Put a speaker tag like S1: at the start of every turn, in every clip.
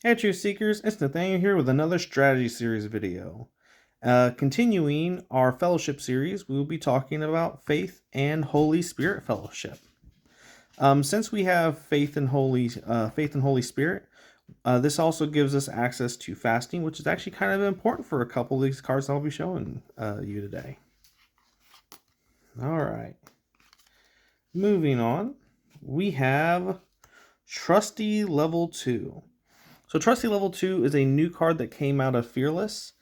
S1: Hey Truth Seekers, it's Nathaniel here with another strategy series video. Continuing our fellowship series, we will be talking about faith and Holy Spirit fellowship. Since we have faith and Holy Spirit, this also gives us access to fasting, which is actually kind of important for a couple of these cards I'll be showing you today. All right, moving on, we have Trusty Level 2. So Trusty Level 2 is a new card that came out of Fearless.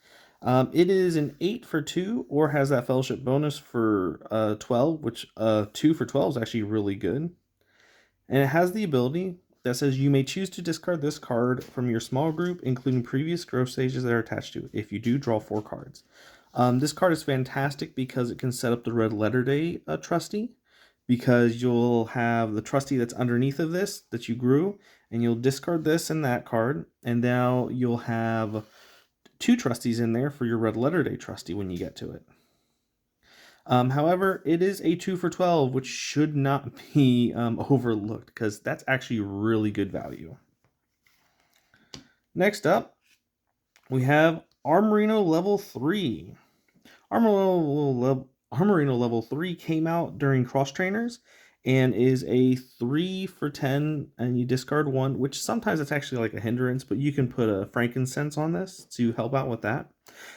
S1: It is an 8 for 2 or has that fellowship bonus for 12, which 2 for 12 is actually really good. And it has the ability that says you may choose to discard this card from your small group, including previous growth stages that are attached to it. If you do, draw 4 cards. This card is fantastic because it can set up the Red Letter Day Trusty, because you'll have the Trusty that's underneath of this that you grew, and you'll discard this and that card, and now you'll have 2 Trusties in there for your Red Letter Day Trusty when you get to it. However, it is a 2 for 12, which should not be overlooked, because that's actually really good value. Next up, we have Armorino Level 3. Armorino Level 3 came out during Cross Trainers and is a 3 for 10, and you discard 1, which sometimes it's actually like a hindrance, but you can put a frankincense on this to help out with that.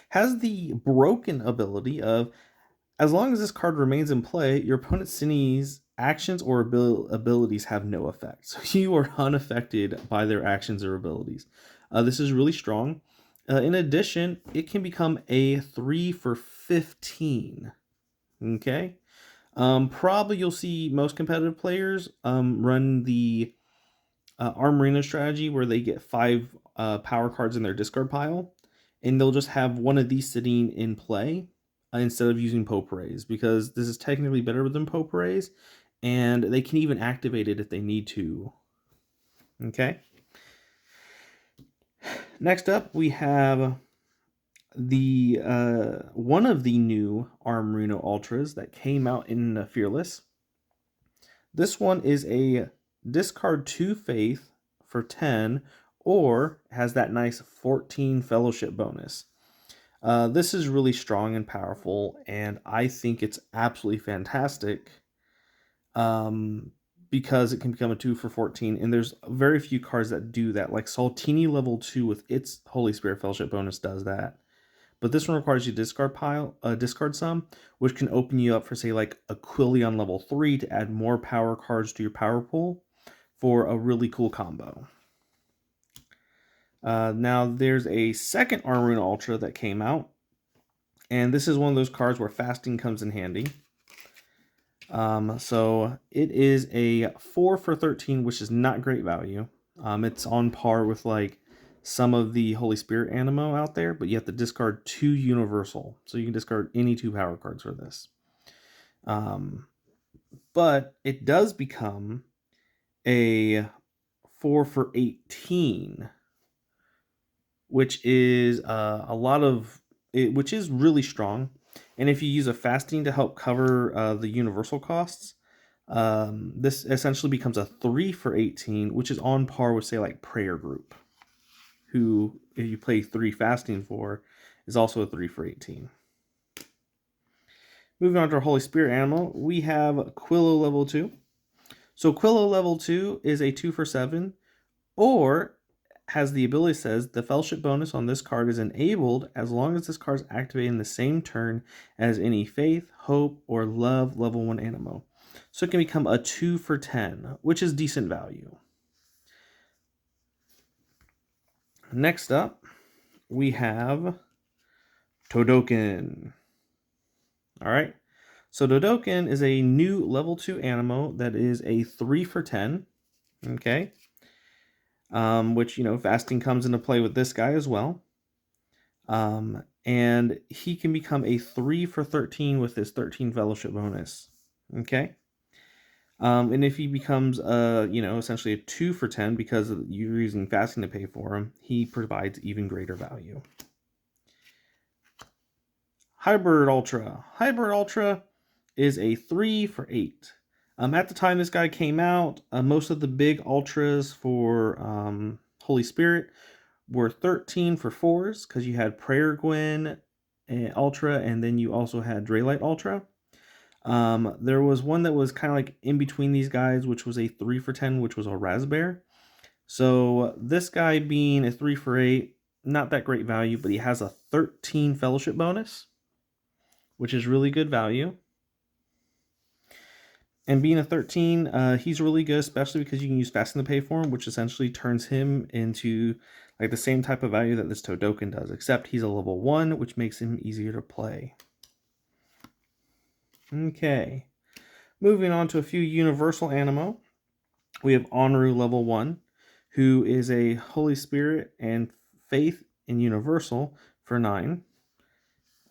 S1: Has the broken ability of, as long as this card remains in play, your opponent's Cine's actions or abilities have no effect. So you are unaffected by their actions or abilities. This is really strong. In addition, it can become a 3 for 15. Okay. Probably you'll see most competitive players run the Armorino strategy where they get 5 power cards in their discard pile, and they'll just have one of these sitting in play instead of using Potpourris, because this is technically better than Potpourris, and they can even activate it if they need to. Okay. Next up, we have the one of the new Armorino Ultras that came out in Fearless. This one is a discard 2 faith for 10, or has that nice 14 fellowship bonus. This is really strong and powerful, and I think it's absolutely fantastic because it can become a 2 for 14, and there's very few cards that do that. Like Saltini Level 2 with its Holy Spirit fellowship bonus does that. But this one requires you to discard some, which can open you up for, say, like Aquilion level 3 to add more power cards to your power pool for a really cool combo. Now, there's a second Armorine Ultra that came out, and this is one of those cards where fasting comes in handy. So it is a 4 for 13, which is not great value. It's on par with like some of the Holy Spirit Animo out there, but you have to discard 2 universal. So you can discard any 2 power cards for this. But it does become a 4 for 18, which is which is really strong. And if you use a fasting to help cover the universal costs, this essentially becomes a 3 for 18, which is on par with, say, like Prayer Group, who, if you play 3 fasting for, is also a 3 for 18. Moving on to our Holy Spirit Animo, we have Quillo Level 2. So Quillo Level 2 is a 2 for 7, or has the ability says the fellowship bonus on this card is enabled as long as this card is activated in the same turn as any faith, hope, or love level 1 Animo. So it can become a 2 for 10, which is decent value. Next up, we have Todoken. All right. So Todoken is a new level 2 Animo that is a 3 for 10. Okay. Which, fasting comes into play with this guy as well. And he can become a 3 for 13 with his 13 fellowship bonus. Okay. And if he becomes essentially a 2 for 10 because you're using fasting to pay for him, he provides even greater value. Hybrid Ultra. Hybrid Ultra is a 3 for 8. At the time this guy came out, most of the big ultras for Holy Spirit were 13 for 4s, because you had Prayer Gwen Ultra, and then you also had Draylight Ultra. There was one that was kind of like in between these guys, which was a 3 for 10, which was a Raspberry. So this guy being a 3 for 8, not that great value, but he has a 13 fellowship bonus, which is really good value. And being a 13, he's really good, especially because you can use Fasten to Pay for him, which essentially turns him into like the same type of value that this Todoken does, except he's a level 1, which makes him easier to play. Okay, moving on to a few universal Animo. We have Onru level 1, who is a Holy Spirit and Faith in Universal for 9.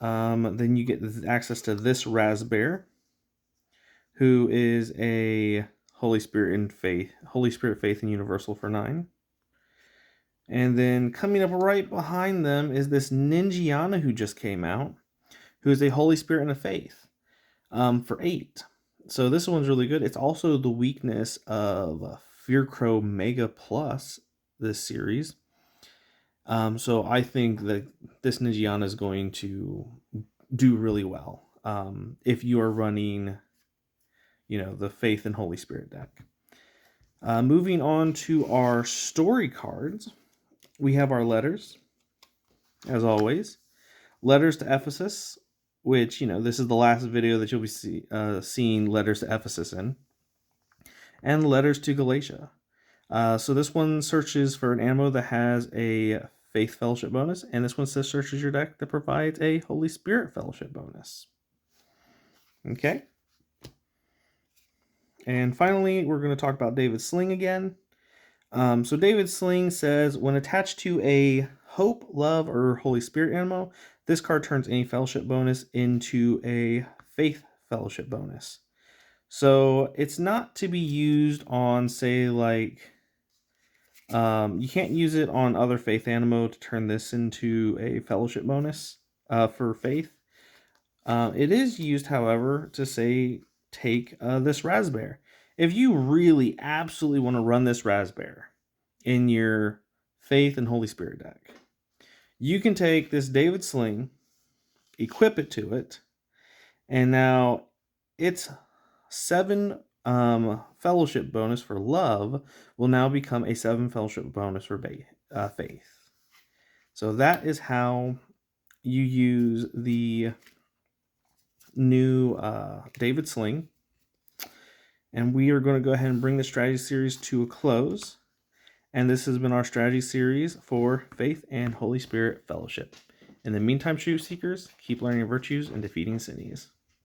S1: Then you get access to this Raspberry, who is a Holy Spirit, Faith in Universal for 9. And then coming up right behind them is this Ninjiana who just came out, who is a Holy Spirit and a Faith for 8. So this one's really good. It's also the weakness of Fearcrow Mega Plus this series. So I think that this Ninjiana is going to do really well if you are running, the Faith and Holy Spirit deck. Moving on to our story cards, we have our letters, as always. Letters to Ephesus, which, this is the last video that you'll be seeing letters to Ephesus in. And letters to Galatia. So this one searches for an Animo that has a Faith Fellowship bonus, and this one searches your deck that provides a Holy Spirit Fellowship bonus. Okay. And finally, we're going to talk about David's Sling again. So David's Sling says, when attached to a Hope, Love, or Holy Spirit Animo, this card turns any Fellowship bonus into a Faith Fellowship bonus. So it's not to be used on, say, like, you can't use it on other Faith Animo to turn this into a Fellowship bonus for Faith. It is used, however, to say, take this Raspberry. If you really absolutely want to run this Raspberry in your Faith and Holy Spirit deck, you can take this David Sling, equip it to it, and now its 7 Fellowship bonus for Love will now become a 7 Fellowship bonus for Faith. So that is how you use the new David Sling. And we are going to go ahead and bring the strategy series to a close. And this has been our strategy series for Faith and Holy Spirit Fellowship. In the meantime, Truth Seekers, keep learning your virtues and defeating sins.